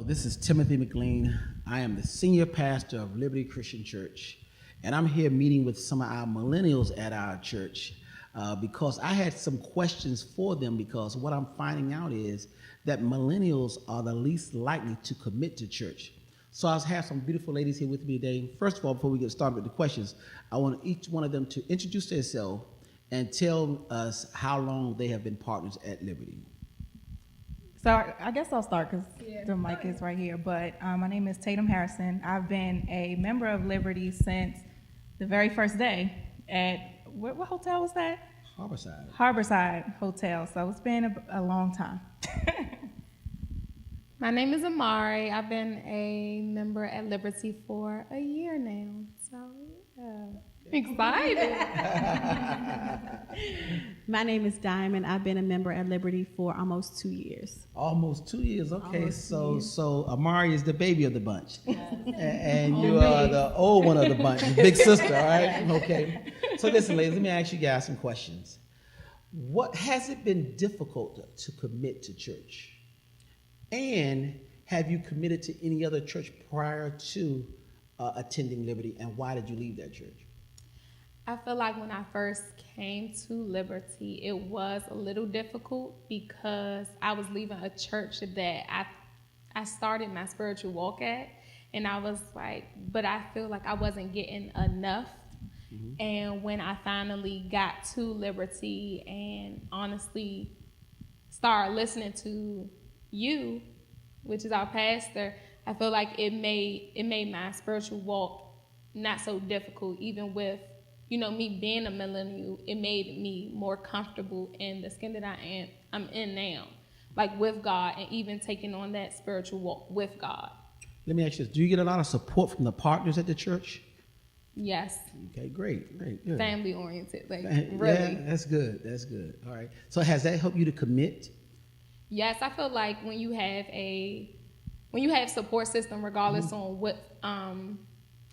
This is Timothy McLean. I am the senior pastor of Liberty Christian Church, and I'm here meeting with some of our millennials at our church because I had some questions for them, because what I'm finding out is that millennials are the least likely to commit to church. So I have some beautiful ladies here with me today. First of all, before we get started with the questions, I want each one of them to introduce themselves and tell us how long they have been partners at Liberty. So I guess I'll start because the mic is right here. But my name is Tatum Harrison. I've been a member of Liberty since the very first day at, what hotel was that? Harborside. Harborside Hotel. So it's been a long time. My name is Amari. I've been a member at Liberty for a year now. So excited. My name is Diamond. I've been a member at Liberty for almost 2 years. Almost 2 years. Okay, Almost 2 years. so Amari is the baby of the bunch, and you are the old one of the bunch, the big sister. All right. Okay. So listen, ladies, let me ask you guys some questions. What has it been difficult to commit to church? And have you committed to any other church prior to attending Liberty, and why did you leave that church? I feel like when I first came to Liberty, it was a little difficult because I was leaving a church that I started my spiritual walk at, and I was like, but I feel like I wasn't getting enough. Mm-hmm. And when I finally got to Liberty and honestly started listening to you, which is our pastor, I feel like it made my spiritual walk not so difficult. Even with, me being a millennial, it made me more comfortable in the skin that I'm in now, like with God, and even taking on that spiritual walk with God. Let me ask you this. Do you get a lot of support from the partners at the church? Yes. Okay, great, good. Family oriented, like really. Yeah, that's good. All right. So has that helped you to commit? Yes, I feel like when you have support system, regardless on what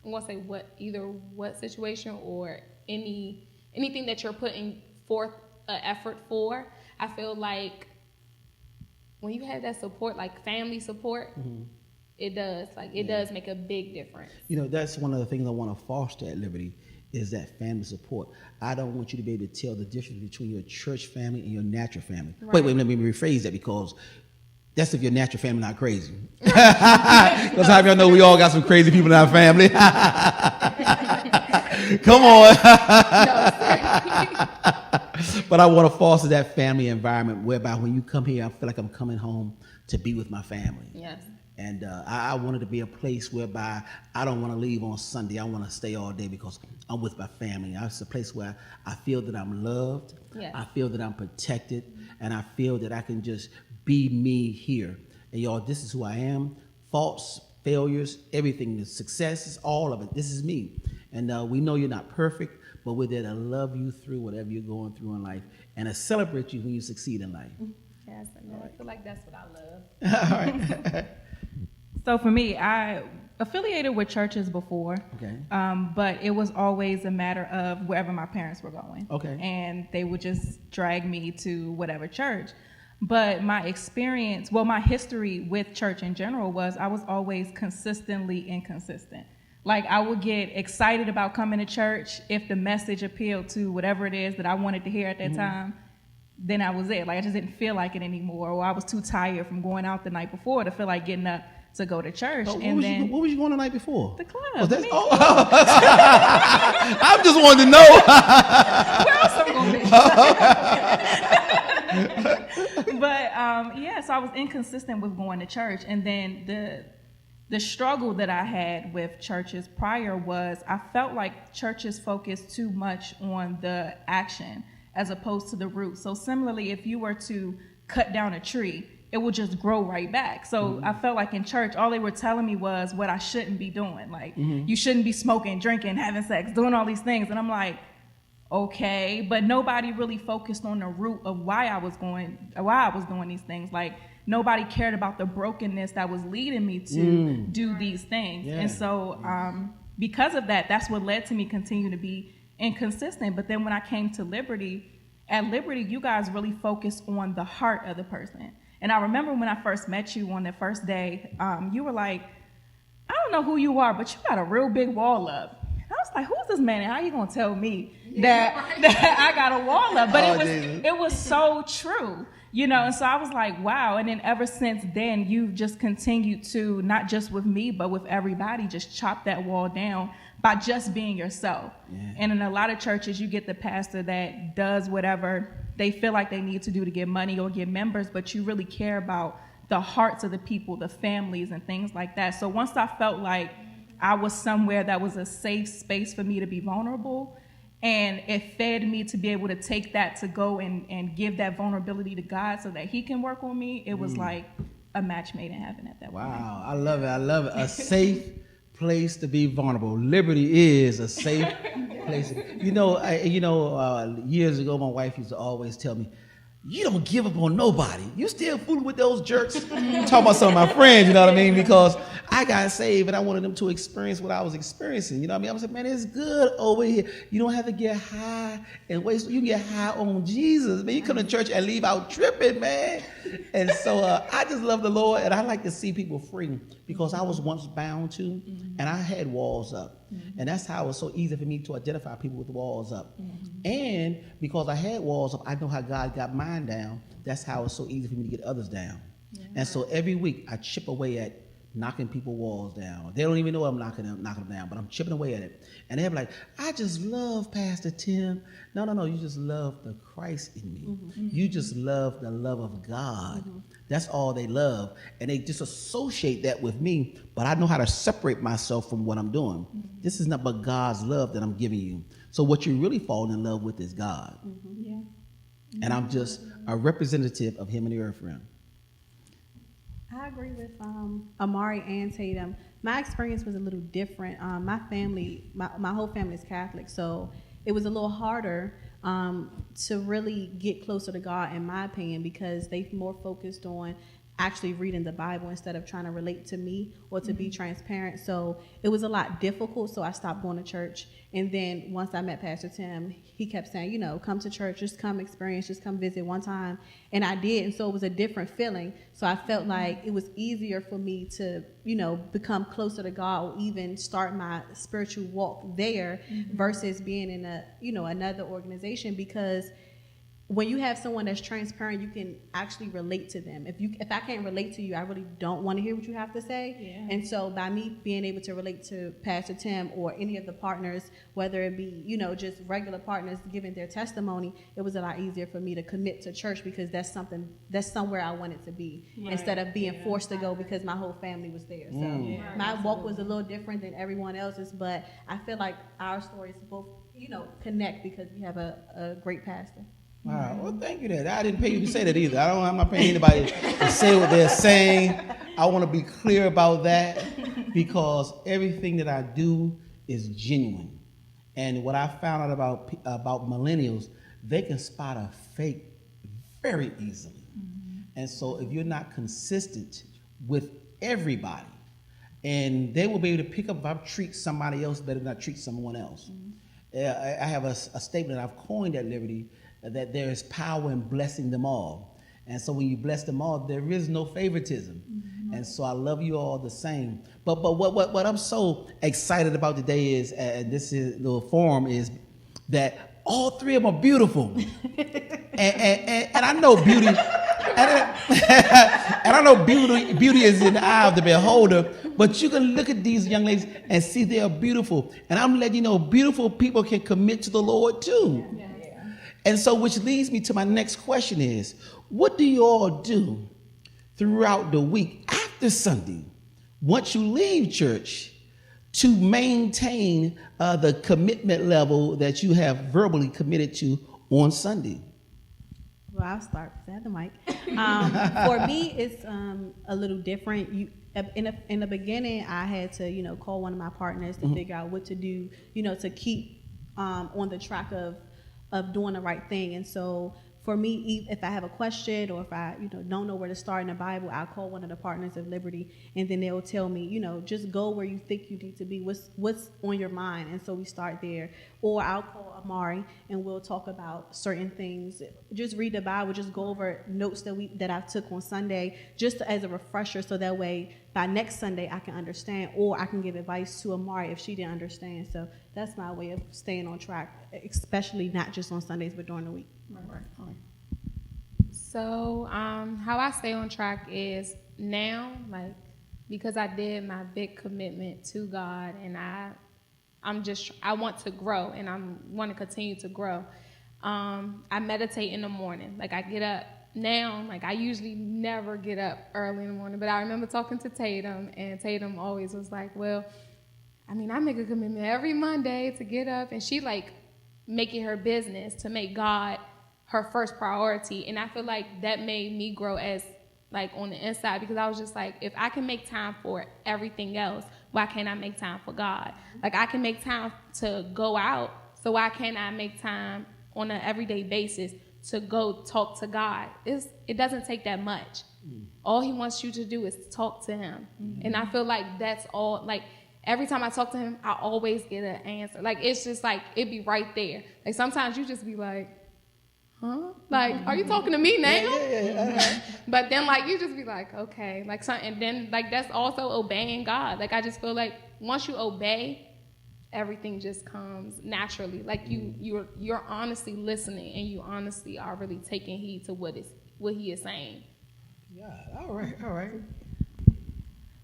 what situation or anything that you're putting forth an effort for, I feel like when you have that support, like family support, it does make a big difference. That's one of the things I want to foster at Liberty, is that family support. I don't want you to be able to tell the difference between your church family and your natural family. Right. Wait, let me rephrase that, because that's if your natural family not crazy. Because how y'all know we all got some crazy people in our family. Come on. But I want to foster that family environment whereby when you come here, I feel like I'm coming home to be with my family. Yes. And I wanted to be a place whereby I don't want to leave on Sunday. I want to stay all day because I'm with my family. It's a place where I feel that I'm loved. Yes. I feel that I'm protected. And I feel that I can just be me here. And y'all, this is who I am. Faults, failures, everything, the successes, all of it. This is me. And we know you're not perfect, but we're there to love you through whatever you're going through in life and to celebrate you when you succeed in life. Yes, I feel like that's what I love. All right. So for me, I affiliated with churches before, okay. But it was always a matter of wherever my parents were going. Okay. And they would just drag me to whatever church. But my experience, my history with church in general was I was always consistently inconsistent. Like, I would get excited about coming to church if the message appealed to whatever it is that I wanted to hear at that time. Then I was it. Like, I just didn't feel like it anymore, or I was too tired from going out the night before to feel like getting up to go to church. What was you going the night before? The club. I just wanted to know. Where else am I going to be? But so I was inconsistent with going to church, and then the struggle that I had with churches prior was I felt like churches focused too much on the action as opposed to the root. So similarly, if you were to cut down a tree, it will just grow right back. So I felt like in church, all they were telling me was what I shouldn't be doing. Like, you shouldn't be smoking, drinking, having sex, doing all these things. And I'm like, okay, but nobody really focused on the root of why I was doing these things. Like, nobody cared about the brokenness that was leading me to do these things. Yeah. And so because of that, that's what led to me continue to be inconsistent. But then when I came to Liberty, at Liberty, you guys really focus on the heart of the person. And I remember when I first met you on the first day, you were like, I don't know who you are, but you got a real big wall up. And I was like, who's this man? And how you gonna tell me that I got a wall up? But it was so true, you know. And so I was like, wow. And then ever since then, you've just continued to, not just with me, but with everybody, just chop that wall down by just being yourself. Yeah. And in a lot of churches, you get the pastor that does whatever they feel like they need to do to get money or get members, but you really care about the hearts of the people, the families, and things like that. So once I felt like I was somewhere that was a safe space for me to be vulnerable, and it fed me to be able to take that to go and give that vulnerability to God so that he can work on me, it was like a match made in heaven at that point. Wow, I love it. A safe place to be vulnerable. Liberty is a safe place. Years ago, my wife used to always tell me, you don't give up on nobody. You still fooling with those jerks. I'm talking about some of my friends, you know what I mean? Because I got saved and I wanted them to experience what I was experiencing. You know what I mean? I was like, man, it's good over here. You don't have to get high and waste. You can get high on Jesus. Man, you come to church and leave out tripping, man. And so I just love the Lord, and I like to see people free because I was once bound to, and I had walls up. And that's how it was so easy for me to identify people with walls up. And because I had walls up, I know how God got mine down. That's how it's so easy for me to get others down. Yeah. And so every week I chip away at knocking people's walls down. They don't even know I'm knocking them down, but I'm chipping away at it. And they're like, I just love Pastor Tim. No, you just love the Christ in me. You just love the love of God. That's all they love. And they just associate that with me, but I know how to separate myself from what I'm doing. This is not but God's love that I'm giving you. So what you really fall in love with is God. Yeah. And I'm just a representative of him in the earth realm. I agree with Amari and Tatum. My experience was a little different. My family, my whole family is Catholic, so it was a little harder to really get closer to God, in my opinion, because they more focused on actually reading the Bible instead of trying to relate to me or to be transparent. So it was a lot difficult, so I stopped going to church. And then once I met Pastor Tim, he kept saying, come to church, just come experience, just come visit one time. And I did, and so it was a different feeling. So I felt like it was easier for me to, become closer to God or even start my spiritual walk there versus being in another organization, because when you have someone that's transparent, you can actually relate to them. If I can't relate to you, I really don't want to hear what you have to say. Yeah. And so by me being able to relate to Pastor Tim or any of the partners, whether it be, just regular partners giving their testimony, it was a lot easier for me to commit to church because that's somewhere I wanted to be, instead of being forced to go because my whole family was there. So my walk was a little different than everyone else's, but I feel like our stories both, connect because we have a great pastor. All right. Well, thank you. I didn't pay you to say that either. I'm not paying anybody to say what they're saying. I want to be clear about that because everything that I do is genuine. And what I found out about millennials, they can spot a fake very easily. And so if you're not consistent with everybody, and they will be able to pick up if I treat somebody else better than I treat someone else. I have a statement I've coined at Liberty, that there is power in blessing them all. And so when you bless them all, there is no favoritism. And so I love you all the same. But what I'm so excited about today is, and this is the forum, is that all three of them are beautiful. and I know beauty, and I know beauty is in the eye of the beholder, but you can look at these young ladies and see they are beautiful. And I'm letting you know, beautiful people can commit to the Lord too. Yeah. And so, which leads me to my next question is, what do you all do throughout the week after Sunday, once you leave church, to maintain the commitment level that you have verbally committed to on Sunday? Well, I'll start with that, the mic. For me, it's a little different. In the beginning, I had to, call one of my partners to figure out what to do, to keep on the track of doing the right thing. And so for me, if I have a question or if I, don't know where to start in the Bible, I'll call one of the Partners of Liberty, and then they'll tell me, just go where you think you need to be. What's on your mind? And so we start there. Or I'll call Amari, and we'll talk about certain things. Just read the Bible. Just go over notes that I took on Sunday, just as a refresher, so that way by next Sunday I can understand, or I can give advice to Amari if she didn't understand. So that's my way of staying on track, especially not just on Sundays, but during the week. Right. So how I stay on track is now, because I did my big commitment to God, and I want to grow, and I want to continue to grow. I meditate in the morning. I get up now. I usually never get up early in the morning, but I remember talking to Tatum, and Tatum always was like, well, I make a commitment every Monday to get up, and she make it her business to make God her first priority. And I feel like that made me grow as on the inside, because I was just if I can make time for everything else, why can't I make time for God? I can make time to go out, so why can't I make time on an everyday basis to go talk to God? It doesn't take that much. All he wants you to do is talk to him. And I feel like that's all. Every time I talk to him, I always get an answer. It's just it be right there. Sometimes you just be like, huh? Are you talking to me now? Yeah. But then you just be like, okay, and then that's also obeying God. I just feel once you obey, everything just comes naturally. You're honestly listening, and you honestly are really taking heed to what he is saying. Yeah. All right.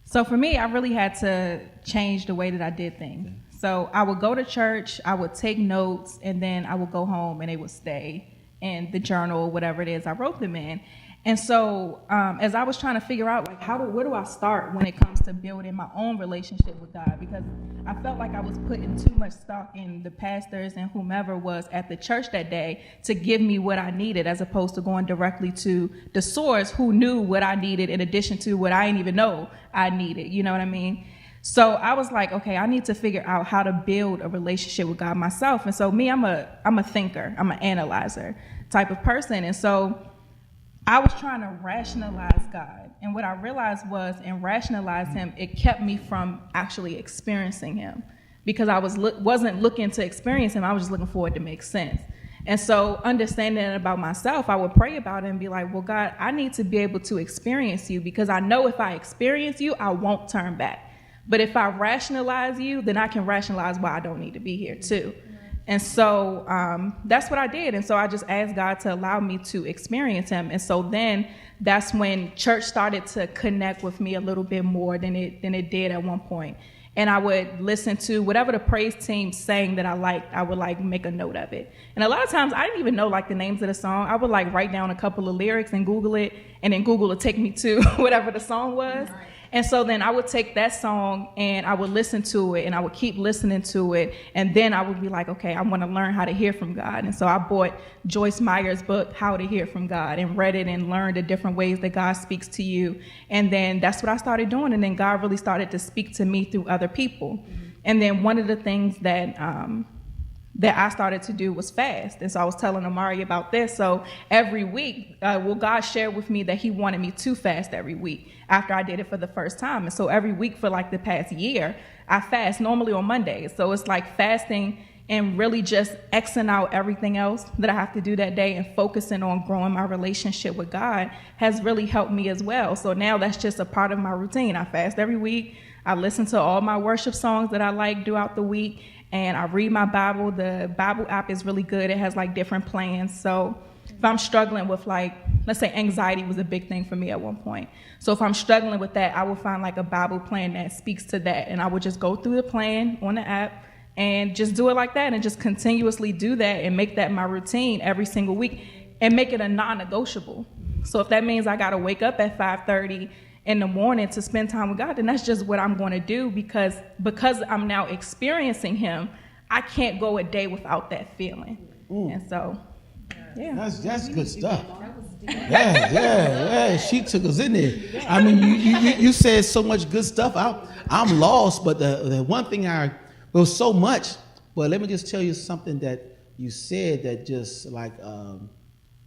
So for me, I really had to change the way that I did things. So I would go to church, I would take notes, and then I would go home, and they would stay in the journal or whatever it is I wrote them in. And so as I was trying to figure out where do I start when it comes to building my own relationship with God, because I felt like I was putting too much stock in the pastors and whomever was at the church that day to give me what I needed, as opposed to going directly to the source who knew what I needed in addition to what I didn't even know I needed. You know what I mean? So I was like, okay, I need to figure out how to build a relationship with God myself. And so me, I'm a thinker, I'm an analyzer type of person. And so I was trying to rationalize God. And what I realized was, in rationalize him, it kept me from actually experiencing him, because I wasn't looking to experience him. I was just looking for it to make sense. And so understanding it about myself, I would pray about it and be like, well, God, I need to be able to experience you, because I know if I experience you, I won't turn back. But if I rationalize you, then I can rationalize why I don't need to be here too. And so that's what I did. And so I just asked God to allow me to experience him. And so then that's when church started to connect with me a little bit more than it did at one point. And I would listen to whatever the praise team sang that I liked. I would make a note of it. And a lot of times I didn't even know the names of the song. I would write down a couple of lyrics and Google it, and then Google would take me to whatever the song was. Right. And so then I would take that song and I would listen to it, and I would keep listening to it. And then I would be like, okay, I want to learn how to hear from God. And so I bought Joyce Meyer's book, How to Hear from God, and read it and learned the different ways that God speaks to you. And then that's what I started doing. And then God really started to speak to me through other people. Mm-hmm. And then one of the things that I started to do was fast. And so I was telling Amari about this. So every week, God shared with me that he wanted me to fast every week after I did it for the first time. And so every week for the past year, I fast normally on Mondays. So it's fasting and really just Xing out everything else that I have to do that day and focusing on growing my relationship with God has really helped me as well. So now that's just a part of my routine. I fast every week. I listen to all my worship songs that I like throughout the week. And I read my Bible. The Bible app is really good. It has different plans. So if I'm struggling with let's say anxiety was a big thing for me at one point. So if I'm struggling with that, I would find a Bible plan that speaks to that. And I would just go through the plan on the app and just do it like that, and just continuously do that and make that my routine every single week and make it a non-negotiable. So if that means I got to wake up at 5:30 in the morning to spend time with God, then that's just what I'm going to do, because I'm now experiencing him, I can't go a day without that feeling. And so, yeah. That's good stuff. Yeah. She took us in there. I mean, you said so much good stuff. I'm lost, but the one thing was so much. But let me just tell you something that you said that just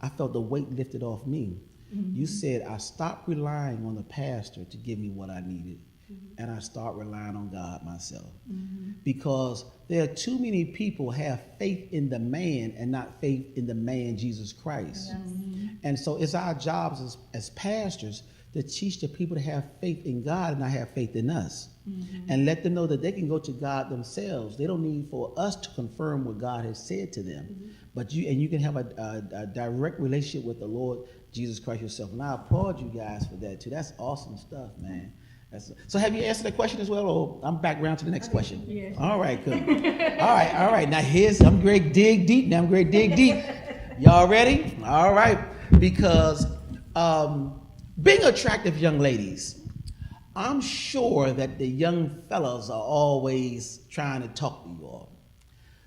I felt the weight lifted off me. Mm-hmm. You said, I stopped relying on the pastor to give me what I needed, and I start relying on God myself. Because there are too many people have faith in the man and not faith in the man Jesus Christ. And so it's our jobs as pastors to teach the people to have faith in God and not have faith in us. And let them know that they can go to God themselves. They don't need for us to confirm what God has said to them. But you can have a direct relationship with the Lord Jesus Christ yourself. And I applaud you guys for that too. That's awesome stuff, man. So have you answered that question as well, or I'm back around to the next question? Yeah. All right, good. All right. Now I'm going to dig deep. Y'all ready? All right. Because being attractive young ladies, I'm sure that the young fellas are always trying to talk to you all.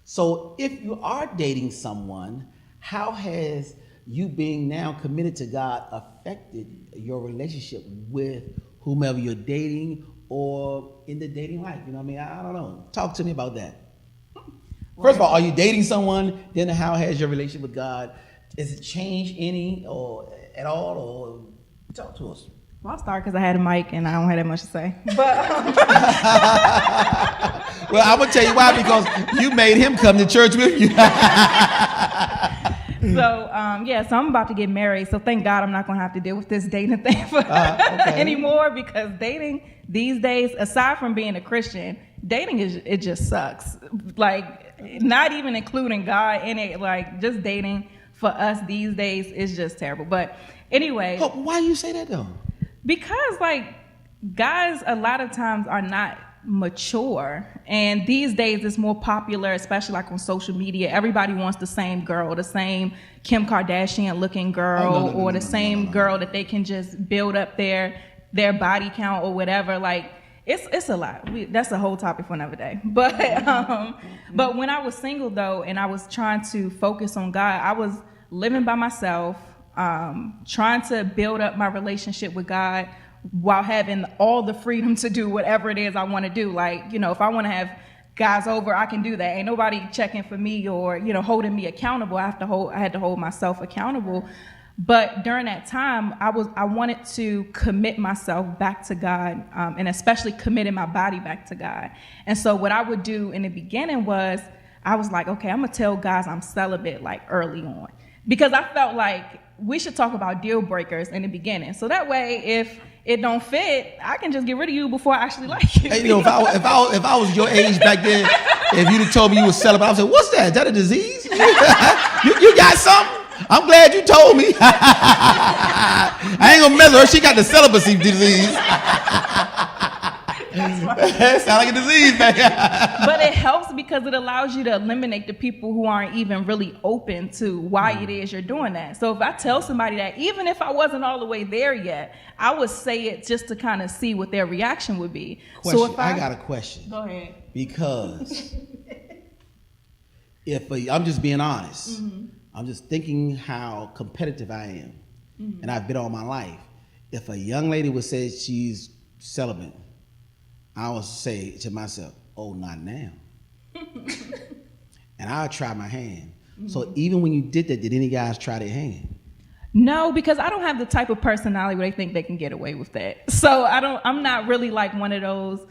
So if you are dating someone, how has you being now committed to God affected your relationship with whomever you're dating or in the dating life? You know what I mean? I don't know. Talk to me about that. First of all, are you dating someone? Then how has your relationship with God, has it changed any or at all? Or talk to us. Well, I'll start because I had a mic and I don't have that much to say. But well, I'm going to tell you why, because you made him come to church with you. So I'm about to get married. So thank God I'm not going to have to deal with this dating thing anymore, because dating these days, aside from being a Christian, dating it just sucks. Like, not even including God in it, like just dating for us these days is just terrible. But anyway. But why you say that though? Because like guys a lot of times are not mature, and these days it's more popular, especially like on social media. Everybody wants the same girl, the same Kim Kardashian looking girl, or the same girl that they can just build up their body count or whatever. Like it's a lot. That's a whole topic for another day. But when I was single though, and I was trying to focus on God, I was living by myself, trying to build up my relationship with God while having all the freedom to do whatever it is I want to do. Like, you know, if I want to have guys over, I can do that. Ain't nobody checking for me or, you know, holding me accountable. I had to hold myself accountable. But during that time, I wanted to commit myself back to God, and especially committing my body back to God. And so what I would do in the beginning was, I was like, okay, I'm gonna tell guys I'm celibate like early on, because I felt like we should talk about deal breakers in the beginning. So that way, if it don't fit, I can just get rid of you before I actually like you. Hey, you know, if I was your age back then, if you'd have told me you were celibate, I would say, what's that? Is that a disease? you got something? I'm glad you told me. I ain't gonna mess with her. She got the celibacy disease. That sounds like a disease, man. But it helps because it allows you to eliminate the people who aren't even really open to why it is you're doing that. So if I tell somebody that, even if I wasn't all the way there yet, I would say it just to kind of see what their reaction would be. Question. So if I got a question. Go ahead. Because I'm just being honest. Mm-hmm. I'm just thinking how competitive I am. Mm-hmm. And I've been all my life. If a young lady would say she's celibate, I would say to myself, oh, not now. And I would try my hand. Mm-hmm. So even when you did that, did any guys try their hand? No, because I don't have the type of personality where they think they can get away with that. So I'm not really like one of those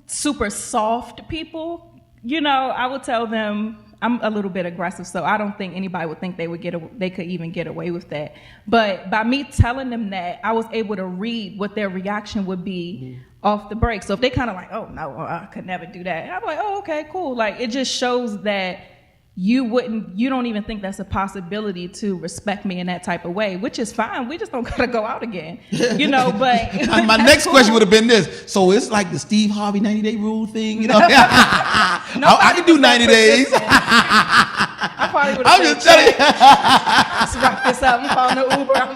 super soft people. You know, I would tell them I'm a little bit aggressive, so I don't think anybody would think they could even get away with that. But by me telling them that, I was able to read what their reaction would be off the break. So if they kind of like, oh no, I could never do that, I'm like, oh, okay, cool. Like, it just shows that you don't even think that's a possibility to respect me in that type of way, which is fine. We just don't gotta go out again, you know. But my next question would have been this: so it's like the Steve Harvey 90-day rule thing, you know? I can do 90 days. I probably would have. I'm just telling you. Let's wrap this up. I'm calling the Uber. I'm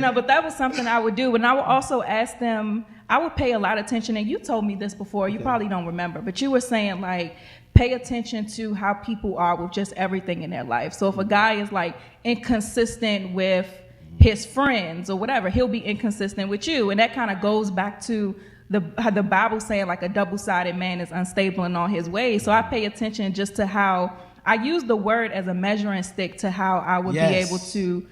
out. But that was something I would do, and I would also ask them. I would pay a lot of attention, and you told me this before, you probably don't remember, but you were saying, like, pay attention to how people are with just everything in their life. So if a guy is, like, inconsistent with his friends or whatever, he'll be inconsistent with you. And that kind of goes back to how the Bible saying, like, a double-sided man is unstable in all his ways. So I pay attention just to how I used the word as a measuring stick to how I would be able to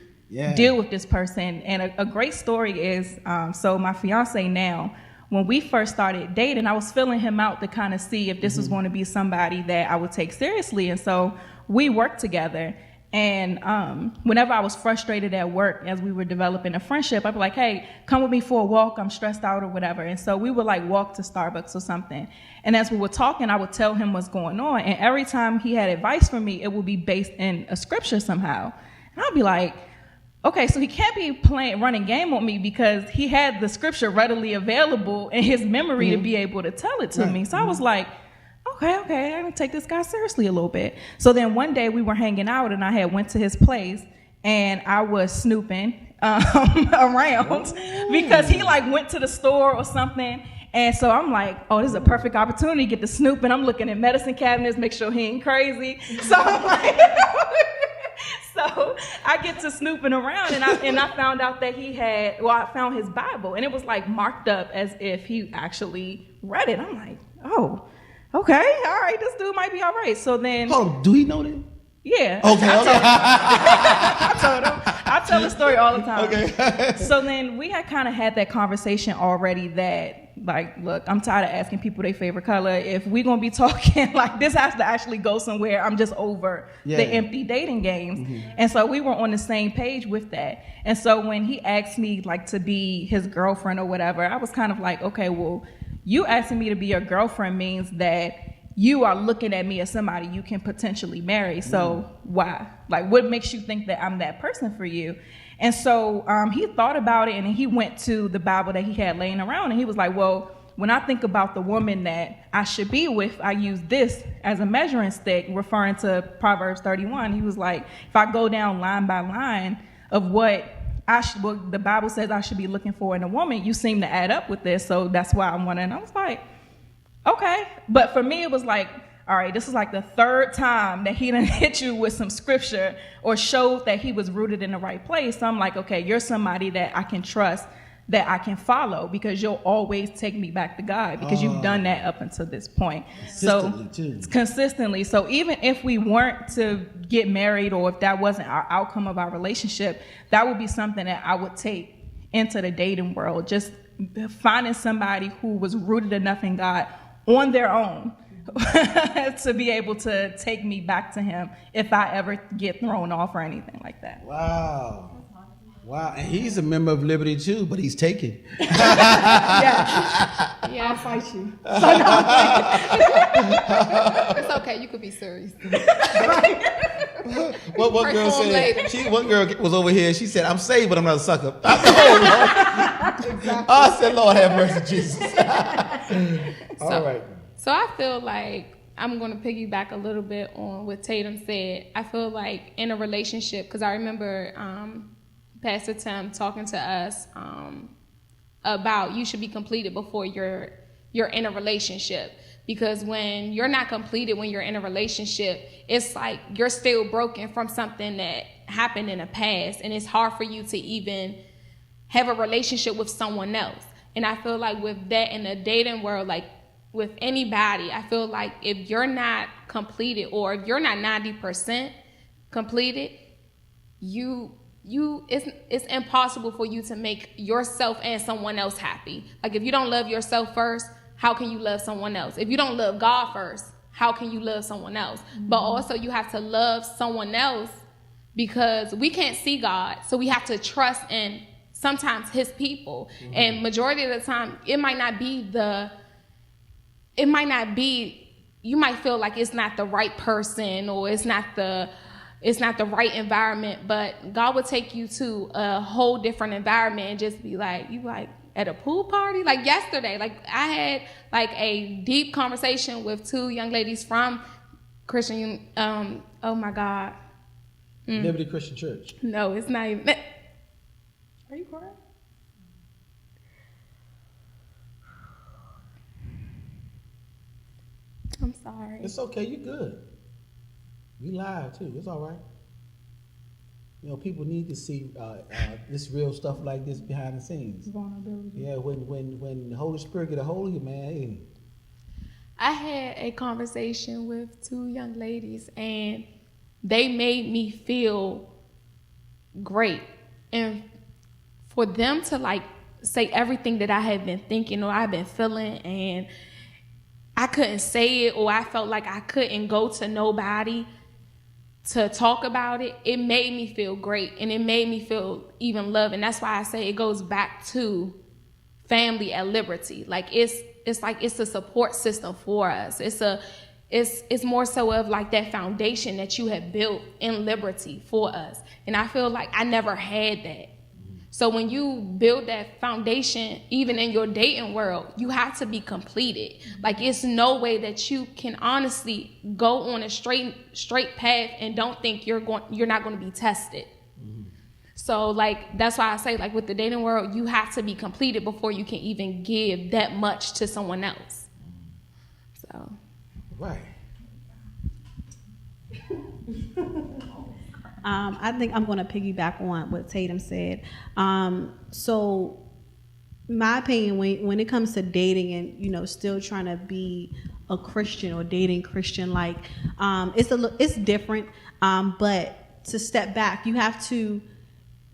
deal with this person. And a great story is, so my fiance now, when we first started dating, I was filling him out to kind of see if this was going to be somebody that I would take seriously. And so we worked together. And whenever I was frustrated at work as we were developing a friendship, I'd be like, hey, come with me for a walk. I'm stressed out or whatever. And so we would like walk to Starbucks or something. And as we were talking, I would tell him what's going on. And every time he had advice for me, it would be based in a scripture somehow. And I'd be like, okay, so he can't be running game on me because he had the scripture readily available in his memory to be able to tell it to me. So I was like, okay, I'm gonna take this guy seriously a little bit. So then one day we were hanging out and I had went to his place and I was snooping around because he like went to the store or something. And so I'm like, oh, this is a perfect opportunity to get to snooping. I'm looking at medicine cabinets, make sure he ain't crazy. So I'm like, so I get to snooping around and I found out that I found his Bible and it was like marked up as if he actually read it. I'm like, oh, okay, all right, this dude might be all right. So then, hold on, do he know that? Yeah. Okay. I told him. I tell the story all the time. Okay. So then we had kind of had that conversation already that, like, look, I'm tired of asking people their favorite color. If we're going to be talking, like, this has to actually go somewhere. I'm just over the empty dating games. Mm-hmm. And so we were on the same page with that. And so when he asked me, like, to be his girlfriend or whatever, I was kind of like, okay, well, you asking me to be your girlfriend means that you are looking at me as somebody you can potentially marry. So why? Like, what makes you think that I'm that person for you? And so he thought about it and he went to the Bible that he had laying around and he was like, well, when I think about the woman that I should be with, I use this as a measuring stick, referring to Proverbs 31. He was like, if I go down line by line of what the Bible says I should be looking for in a woman, you seem to add up with this. So that's why I'm wondering. I was like, okay. But for me, it was like, all right, this is like the third time that he done hit you with some scripture or showed that he was rooted in the right place. So I'm like, okay, you're somebody that I can trust, that I can follow, because you'll always take me back to God because you've done that up until this point. Consistently. So even if we weren't to get married or if that wasn't our outcome of our relationship, that would be something that I would take into the dating world. Just finding somebody who was rooted enough in God on their own to be able to take me back to him if I ever get thrown off or anything like that. Wow. And he's a member of Liberty too, but he's taken. Yeah. I'll fight you. It's okay. You could be serious. What girl said? One girl was over here. She said, "I'm saved, but I'm not a sucker." I said, "Oh, Lord." Exactly. I said, "Lord, have mercy, Jesus." All right. So I feel like I'm going to piggyback a little bit on what Tatum said. I feel like in a relationship, because I remember Pastor Tim talking to us about you should be completed before you're in a relationship. Because when you're not completed when you're in a relationship, it's like you're still broken from something that happened in the past. And it's hard for you to even have a relationship with someone else. And I feel like with that in the dating world, like with anybody, I feel like if you're not completed or if you're not 90% completed, it's impossible for you to make yourself and someone else happy. Like if you don't love yourself first, how can you love someone else? If you don't love God first, how can you love someone else? Mm-hmm. But also you have to love someone else because we can't see God. So we have to trust in sometimes his people. Mm-hmm. And majority of the time, you might you might feel like it's not the right person or it's not the right environment, but God will take you to a whole different environment and just be like, you like at a pool party? Like yesterday, like I had like a deep conversation with two young ladies from Christian, oh my God. Liberty Christian Church. No, it's not even. Are you crying? I'm sorry. It's okay, you good. We live too. It's all right. You know, people need to see this real stuff like this behind the scenes. Vulnerability. Yeah, when the Holy Spirit get a hold of you, man. Hey. I had a conversation with 2 young ladies, and they made me feel great. And for them to like say everything that I had been thinking or I've been feeling, and I couldn't say it, or I felt like I couldn't go to nobody to talk about it, it made me feel great, and it made me feel even love. And that's why I say it goes back to family at Liberty. Like it's like it's a support system for us. It's more so of like that foundation that you have built in Liberty for us. And I feel like I never had that. So when you build that foundation, even in your dating world, you have to be completed. Like, it's no way that you can honestly go on a straight path and don't think you're not going to be tested. So like, that's why I say, like, with the dating world, you have to be completed before you can even give that much to someone else. So. Right. I think I'm going to piggyback on what Tatum said. So my opinion, when it comes to dating and, still trying to be a Christian or dating Christian, like, it's different. But to step back,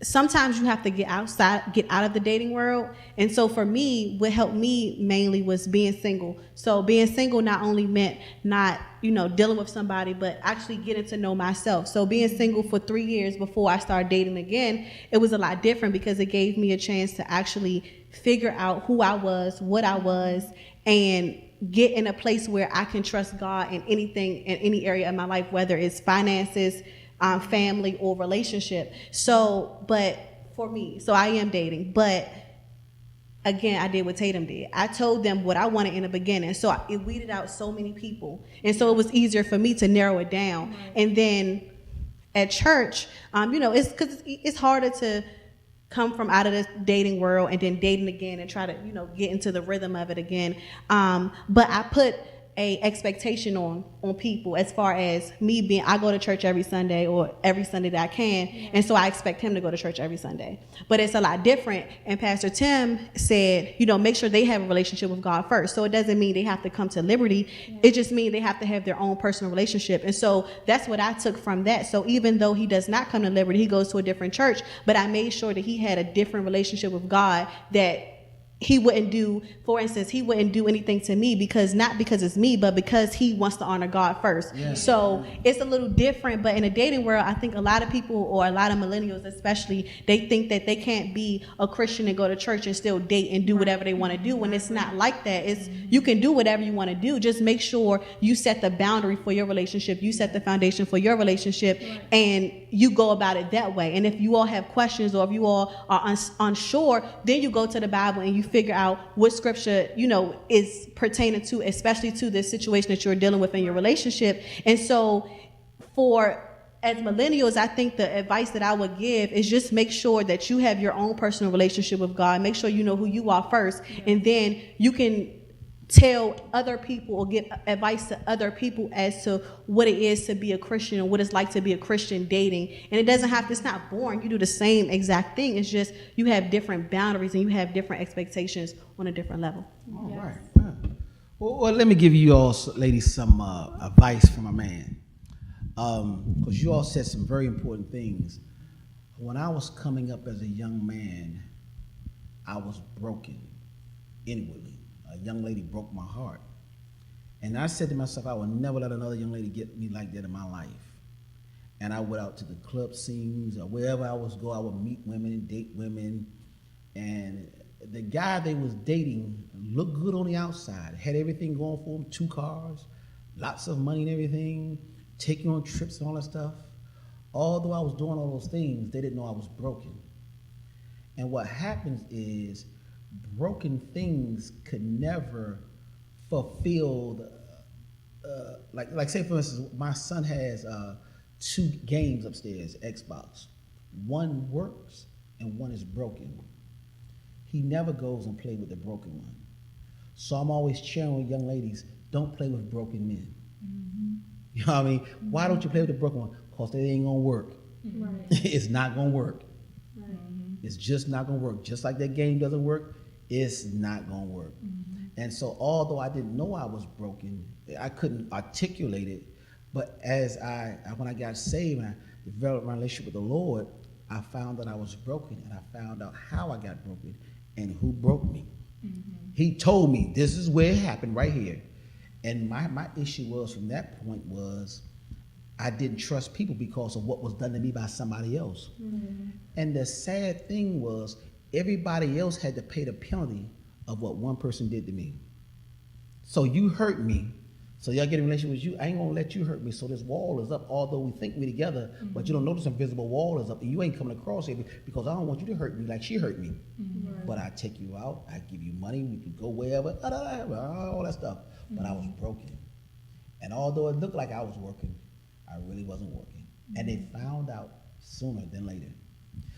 sometimes you have to get out of the dating world. And so for me, what helped me mainly was being single. So being single not only meant not, dealing with somebody, but actually getting to know myself. So being single for 3 years before I started dating again, it was a lot different because it gave me a chance to actually figure out who I was, what I was, and get in a place where I can trust God in anything, in any area of my life, whether it's finances, family, or relationship. But for me, I am dating, but again, I did what Tatum did. I told them what I wanted in the beginning, so it weeded out so many people, and so it was easier for me to narrow it down. Right. And then at church, it's because it's harder to come from out of the dating world and then dating again and try to get into the rhythm of it again. But I put a expectation on people as far as me I go to church every Sunday or every Sunday that I can, and so I expect him to go to church every Sunday. But it's a lot different, and Pastor Tim said, make sure they have a relationship with God first. So it doesn't mean they have to come to Liberty. It just means they have to have their own personal relationship. And so that's what I took from that. So even though he does not come to Liberty, he goes to a different church, but I made sure that he had a different relationship with God, that he wouldn't do, for instance, he wouldn't do anything to me not because it's me, but because he wants to honor God first. Yeah. So it's a little different, but in the dating world, I think a lot of people, or a lot of millennials especially, they think that they can't be a Christian and go to church and still date and do whatever they want to do, when it's not like that. You can do whatever you want to do. Just make sure you set the boundary for your relationship, you set the foundation for your relationship, and you go about it that way. And if you all have questions, or if you all are unsure, then you go to the Bible and you figure out what scripture, is pertaining to, especially to this situation that you're dealing with in your relationship. And so as millennials, I think the advice that I would give is just make sure that you have your own personal relationship with God. Make sure you know who you are first, and then you can tell other people or give advice to other people as to what it is to be a Christian and what it's like to be a Christian dating. And it's not boring. You do the same exact thing. It's just you have different boundaries and you have different expectations on a different level. All right. Yeah. Well, let me give you all, ladies, some advice from a man. Because you all said some very important things. When I was coming up as a young man, I was broken inwardly. A young lady broke my heart. And I said to myself, I will never let another young lady get me like that in my life. And I went out to the club scenes, or wherever I was go, I would meet women and date women. And the guy they was dating looked good on the outside, had everything going for him, 2 cars, lots of money and everything, taking on trips and all that stuff. Although I was doing all those things, they didn't know I was broken. And what happens is, broken things could never fulfill like say for instance, my son has 2 games upstairs, Xbox. One works and one is broken. He never goes and play with the broken one. So I'm always cheering with young ladies, don't play with broken men. Mm-hmm. You know what I mean? Mm-hmm. Why don't you play with the broken one? Because they ain't gonna work. Right. It's not gonna work. Right. It's just not gonna work. Just like that game doesn't work, it's not gonna work. Mm-hmm. And so although I didn't know I was broken, I couldn't articulate it. But when I got saved and I developed my relationship with the Lord, I found that I was broken, and I found out how I got broken and who broke me. Mm-hmm. He told me this is where it happened, right here. And my issue was from that point was I didn't trust people because of what was done to me by somebody else. Mm-hmm. And the sad thing was everybody else had to pay the penalty of what one person did to me. So you hurt me. So y'all get in a relationship with you, I ain't gonna let you hurt me. So this wall is up, although we think we together, mm-hmm. but you don't notice invisible wall is up, and you ain't coming across here because I don't want you to hurt me like she hurt me. Mm-hmm. Right. But I take you out, I give you money, we can go wherever, all that stuff. Mm-hmm. But I was broken. And although it looked like I was working, I really wasn't working. Mm-hmm. And they found out sooner than later.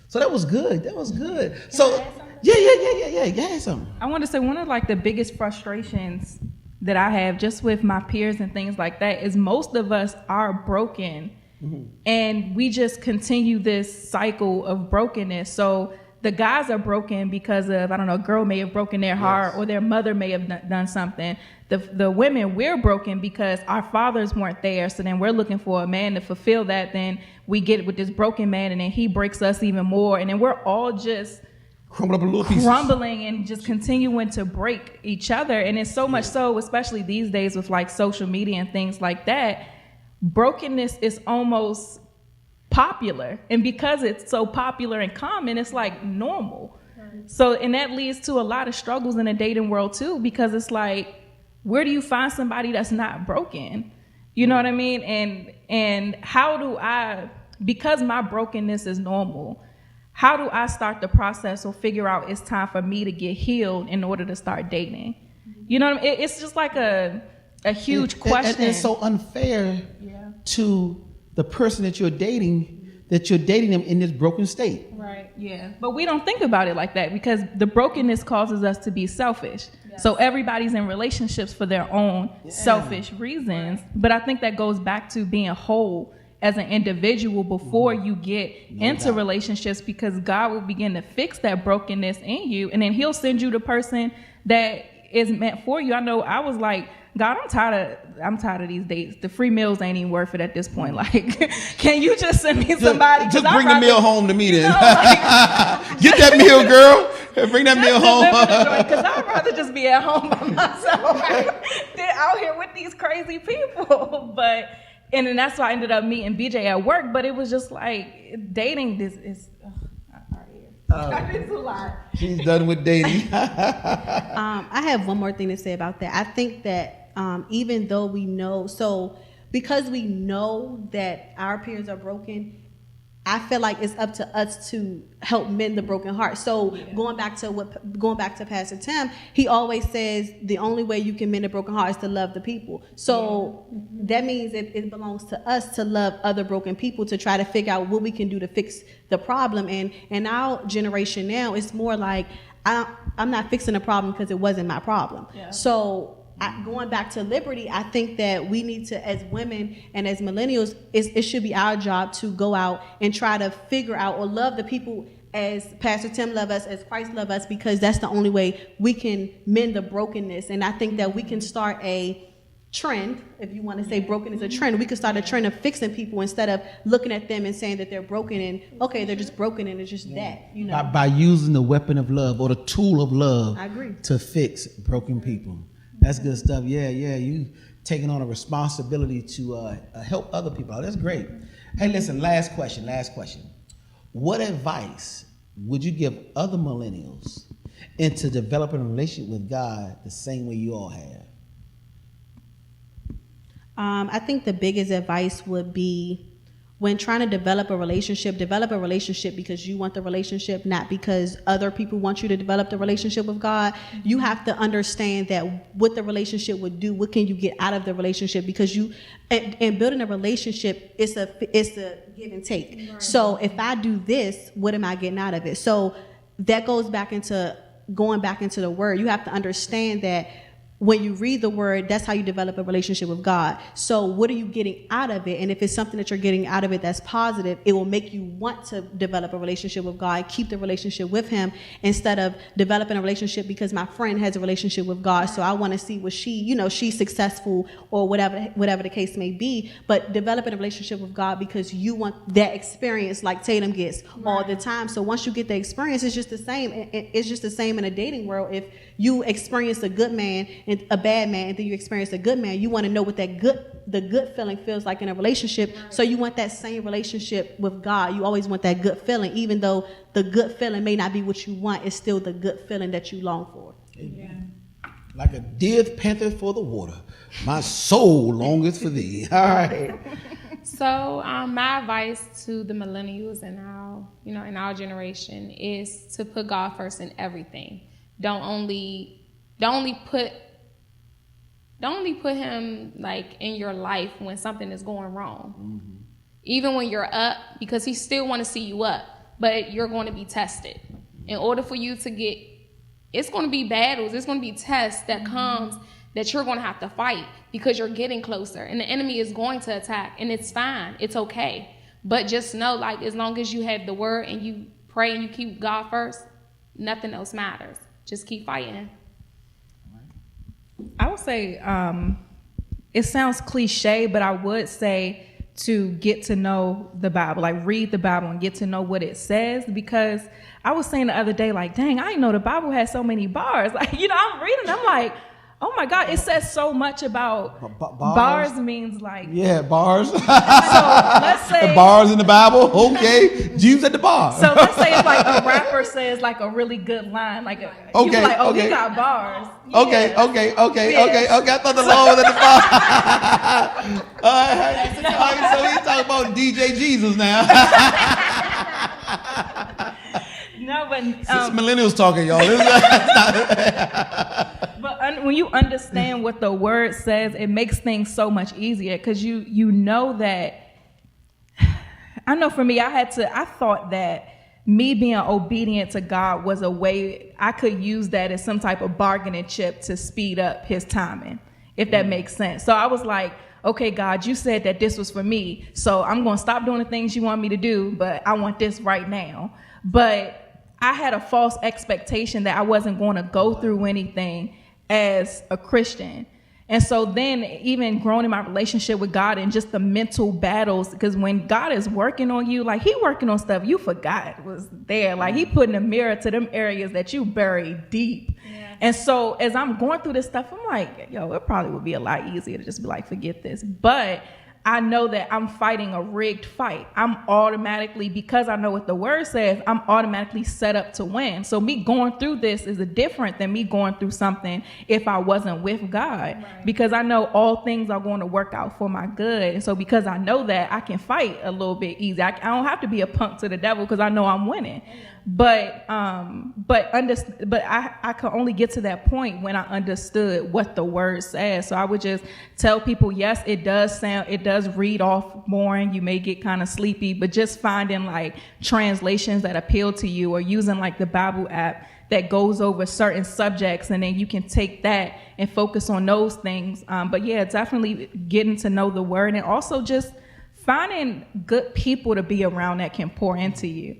So that was good. That was good. Can so I add something? Yeah. Add something. I want to say one of like the biggest frustrations that I have just with my peers and things like that is most of us are broken, mm-hmm. and we just continue this cycle of brokenness. So the guys are broken because of, I don't know, a girl may have broken their heart, or their mother may have done something. The women, we're broken because our fathers weren't there. So then we're looking for a man to fulfill that. Then we get with this broken man, and then he breaks us even more. And then we're all just crumbling and just continuing to break each other. And it's so much so, especially these days with like social media and things like that, brokenness is almost popular. And because it's so popular and common, it's like normal. Right. So, and that leads to a lot of struggles in the dating world too, because it's like, where do you find somebody that's not broken? You know what I mean? And how do I, because my brokenness is normal, how do I start the process or figure out it's time for me to get healed in order to start dating? You know what I mean? It's just like a huge question. And it's so unfair to the person that you're dating them in this broken state. Right, yeah. But we don't think about it like that because the brokenness causes us to be selfish. Yes. So everybody's in relationships for their own selfish reasons. Right. But I think that goes back to being whole as an individual before you get into relationships, because God will begin to fix that brokenness in you, and then he'll send you the person that is meant for you. I know I was like, God, I'm tired of these dates. The free meals ain't even worth it at this point. Like, can you just send me somebody? Just bring the meal home to me then. Get that meal, girl. Bring that meal home. Because I'd rather just be at home by myself than out here with these crazy people. And then that's why I ended up meeting BJ at work. But it was just like dating. This is it's a lot. She's done with dating. I have one more thing to say about that. I think that even though we know, so because we know that our peers are broken, I feel like it's up to us to help mend the broken heart. So going back to Pastor Tim, he always says the only way you can mend a broken heart is to love the people. So that means it belongs to us to love other broken people, to try to figure out what we can do to fix the problem. And in our generation now, it's more like I'm not fixing the problem because it wasn't my problem. Yeah. So going back to liberty, I think that we need to, as women and as millennials, it should be our job to go out and try to figure out or love the people as Pastor Tim loved us, as Christ loved us, because that's the only way we can mend the brokenness. And I think that we can start a trend, if you want to say broken is a trend, we could start a trend of fixing people instead of looking at them and saying that they're broken and okay, they're just broken and it's just that, you know. By using the weapon of love or the tool of love, I agree, to fix broken people. That's good stuff. Yeah. You taking on a responsibility to help other people out. That's great. Hey, listen, last question. What advice would you give other millennials into developing a relationship with God the same way you all have? I think the biggest advice would be, when trying to develop a relationship because you want the relationship, not because other people want you to develop the relationship with God. You have to understand that what the relationship would do, what can you get out of the relationship, because and building a relationship, it's a give and take. Right. So if I do this, what am I getting out of it? So that goes back into going back into the word. You have to understand that when you read the word, that's how you develop a relationship with God. So what are you getting out of it? And if it's something that you're getting out of it that's positive, it will make you want to develop a relationship with God, keep the relationship with him, instead of developing a relationship because my friend has a relationship with God, so I want to see what she's successful or whatever the case may be. But developing a relationship with God because you want that experience like Tatum gets all the time. So once you get the experience, it's just the same. It's just the same in a dating world. If you experience a good man and a bad man, and then you experience a good man, you want to know what the good feeling feels like in a relationship. So you want that same relationship with God. You always want that good feeling, even though the good feeling may not be what you want. It's still the good feeling that you long for. Amen. Like a deer panteth for the water, my soul longeth for thee. All right. So my advice to the millennials in our generation is to put God first in everything. Don't only put him like in your life when something is going wrong. Mm-hmm. Even when you're up, because he still want to see you up, but you're going to be tested. In order for you to get, it's going to be battles, it's going to be tests that comes that you're going to have to fight because you're getting closer and the enemy is going to attack, and it's fine, it's okay. But just know, like, as long as you have the word and you pray and you keep God first, nothing else matters. Just keep fighting. I would say it sounds cliche, but I would say to get to know the Bible, like read the Bible and get to know what it says, because I was saying the other day, like, dang, I didn't know the Bible had so many bars. Like, I'm reading, I'm like, oh my God, it says so much about bars means like. Yeah, bars. So let's say. The bars in the Bible, okay. Jesus at the bar. So let's say if like a rapper says like a really good line, like, you be like, oh, he got bars. Yeah. Okay. I thought the Lord was at the bar. All right. So he's talking about DJ Jesus now. No, but it's millennials talking, y'all. But when you understand what the word says, it makes things so much easier, because you know that. I know for me, I thought that me being obedient to God was a way I could use that as some type of bargaining chip to speed up his timing, if that makes sense. So I was like, okay, God, you said that this was for me, so I'm going to stop doing the things you want me to do, but I want this right now. But I had a false expectation that I wasn't going to go through anything as a Christian. And so then even growing in my relationship with God and just the mental battles, because when God is working on you, like he working on stuff you forgot was there. Like he putting a mirror to them areas that you buried deep. Yeah. And so as I'm going through this stuff, I'm like, yo, it probably would be a lot easier to just be like, forget this. But I know that I'm fighting a rigged fight. I'm automatically, because I know what the word says, I'm automatically set up to win. So me going through this is different than me going through something if I wasn't with God. Right. Because I know all things are going to work out for my good. And so because I know that, I can fight a little bit easier. I don't have to be a punk to the devil because I know I'm winning. But I could only get to that point when I understood what the word says. So I would just tell people, yes, it does read off boring. You may get kind of sleepy, but just finding like translations that appeal to you, or using like the Bible app that goes over certain subjects, and then you can take that and focus on those things. But yeah, definitely getting to know the word, and also just finding good people to be around that can pour into you.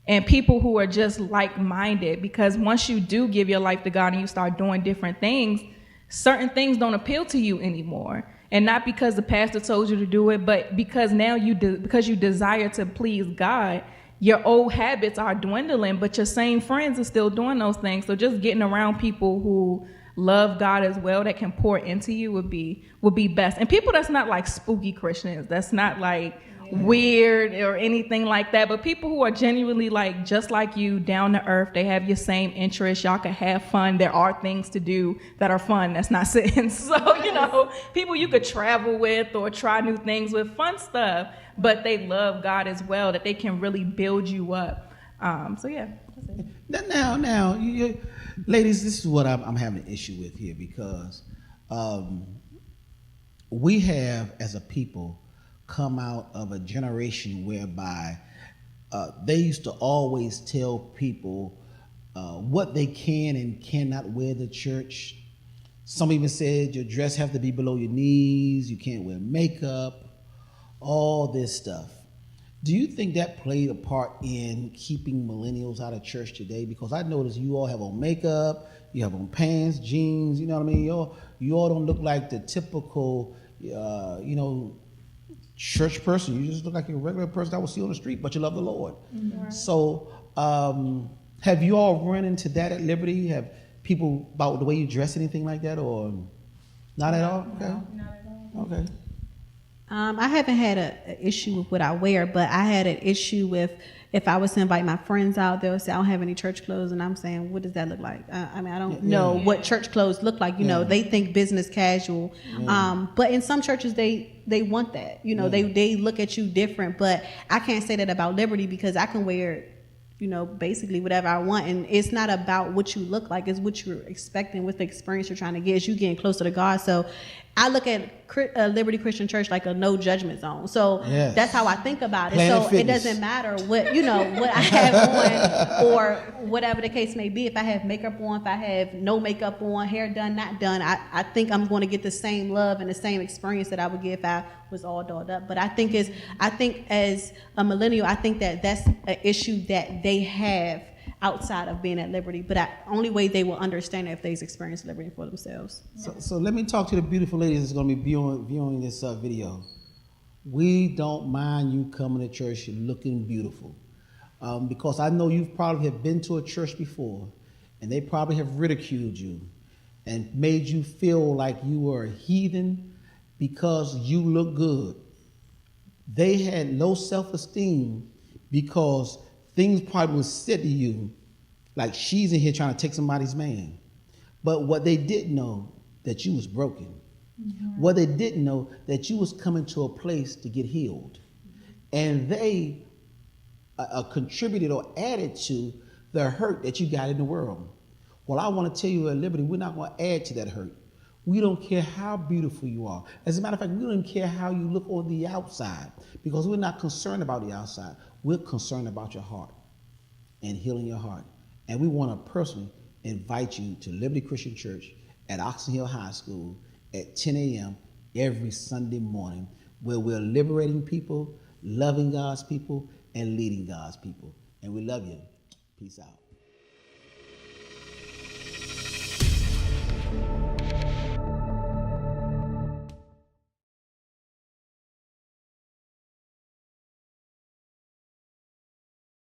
And people who are just like-minded, because once you do give your life to God and you start doing different things, certain things don't appeal to you anymore. And not because the pastor told you to do it, but because now because you desire to please God, your old habits are dwindling, but your same friends are still doing those things. So just getting around people who love God as well, that can pour into you, would be best. And people that's not like spooky Christians, that's not like weird or anything like that, but people who are genuinely like just like you, down to earth, they have your same interests, y'all can have fun, there are things to do that are fun, that's not sitting. So people you could travel with or try new things with, fun stuff, but they love God as well, that they can really build you up. So yeah, that's it. Now you ladies, this is what I'm having an issue with here, because we have as a people come out of a generation whereby they used to always tell people what they can and cannot wear to church. Some even said your dress have to be below your knees. You can't wear makeup. All this stuff. Do you think that played a part in keeping millennials out of church today? Because I noticed you all have on makeup, you have on pants, jeans, you know what I mean? You all don't look like the typical, church person. You just look like a regular person I would see on the street, but you love the Lord. Mm-hmm. So have you all run into that at Liberty? Have people, about the way you dress, anything like that, or not at all? Okay. No, not at all. Okay. I haven't had an issue with what I wear, but I had an issue with if I was to invite my friends out, they'll say, I don't have any church clothes. And I'm saying, what does that look like? I don't know what church clothes look like. You know, they think business casual. But in some churches, they want that. You know, they look at you different. But I can't say that about Liberty because I can wear, basically whatever I want. And it's not about what you look like. It's what you're expecting with the experience you're trying to get. It's you getting closer to God. So I look at Liberty Christian Church like a no judgment zone. So that's how I think about it. Planet so Fitness. It doesn't matter what I have on or whatever the case may be. If I have makeup on, if I have no makeup on, hair done, not done, I think I'm going to get the same love and the same experience that I would get if I was all dolled up. But I think as a millennial, I think that that's an issue that they have outside of being at Liberty, but the only way they will understand it if they've experienced Liberty for themselves. So let me talk to the beautiful ladies that's going to be viewing this video. We don't mind you coming to church and looking beautiful, because I know you probably have been to a church before, and they probably have ridiculed you and made you feel like you were a heathen because you look good. They had low self-esteem because things probably was said to you like she's in here trying to take somebody's man. But what they didn't know, that you was broken. Mm-hmm. What they didn't know, that you was coming to a place to get healed. And they contributed or added to the hurt that you got in the world. Well, I want to tell you at Liberty, we're not going to add to that hurt. We don't care how beautiful you are. As a matter of fact, we don't even care how you look on the outside, because we're not concerned about the outside. We're concerned about your heart and healing your heart. And we want to personally invite you to Liberty Christian Church at Oxon Hill High School at 10 a.m. every Sunday morning, where we're liberating people, loving God's people, and leading God's people. And we love you. Peace out.